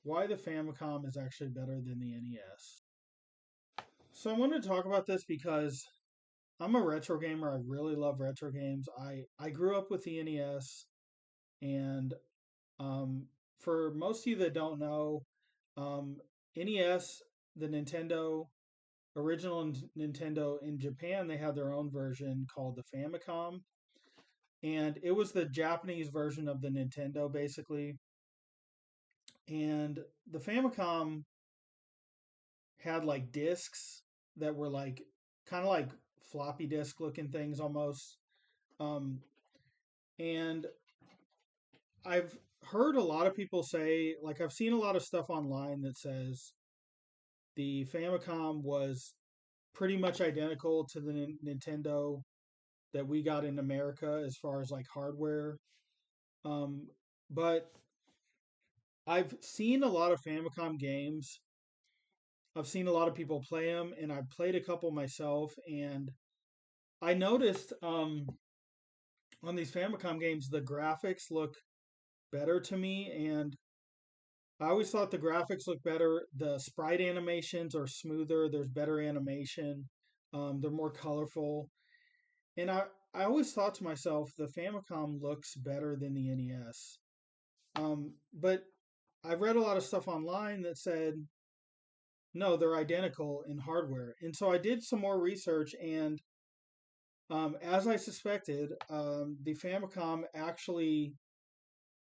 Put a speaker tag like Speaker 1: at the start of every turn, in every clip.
Speaker 1: why the Famicom is actually better than the NES. So I wanted to talk about this because I'm a retro gamer. I really love retro games. I grew up with the NES, and um, for most of you that don't know, um, NES, the original Nintendo in Japan, they had their own version called the Famicom, and it was the Japanese version of the Nintendo basically. And the Famicom had like discs that were like kind of like floppy disk looking things almost. Um, and I've heard a lot of people say, like, I've seen a lot of stuff online that says the Famicom was pretty much identical to the Nintendo that we got in America as far as like hardware. Um, but I've seen a lot of Famicom games. I've seen a lot of people play them, and I've played a couple myself. And I noticed on these Famicom games, the graphics look better to me, and I always thought the graphics look better. The sprite animations are smoother. There's better animation. They're more colorful, and I always thought to myself, the Famicom looks better than the NES. But I've read a lot of stuff online that said no, they're identical in hardware, and so I did some more research, and as I suspected, the Famicom actually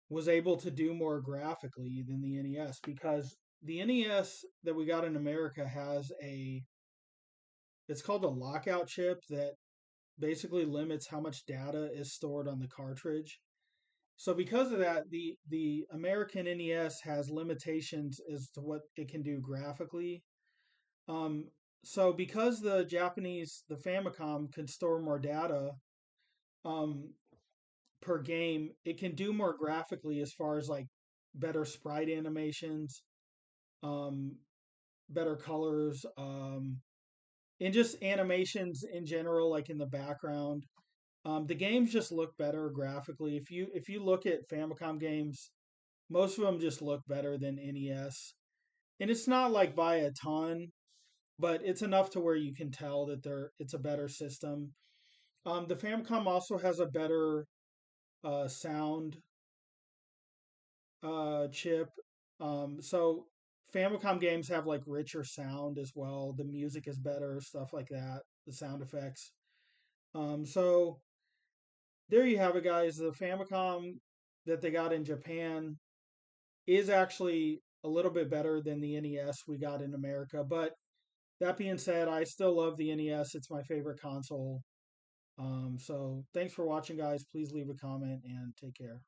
Speaker 1: was able to do more graphically than the NES because the NES that we got in America has it's called a lockout chip that basically limits how much data is stored on the cartridge. So because of that, the American NES has limitations as to what it can do graphically. Um, so because the Famicom can store more data, um, per game, it can do more graphically as far as like better sprite animations, um, better colors, and just animations in general, like in the background. The games just look better graphically. If you look at Famicom games, most of them just look better than NES, and it's not like by a ton, but it's enough to where you can tell that it's a better system. The Famicom also has a better sound chip. So Famicom games have like richer sound as well. The music is better, stuff like that. The sound effects. So there you have it, guys. The Famicom that they got in Japan is actually a little bit better than the NES we got in America. But that being said, I still love the NES. It's my favorite console. So thanks for watching, guys. Please leave a comment and take care.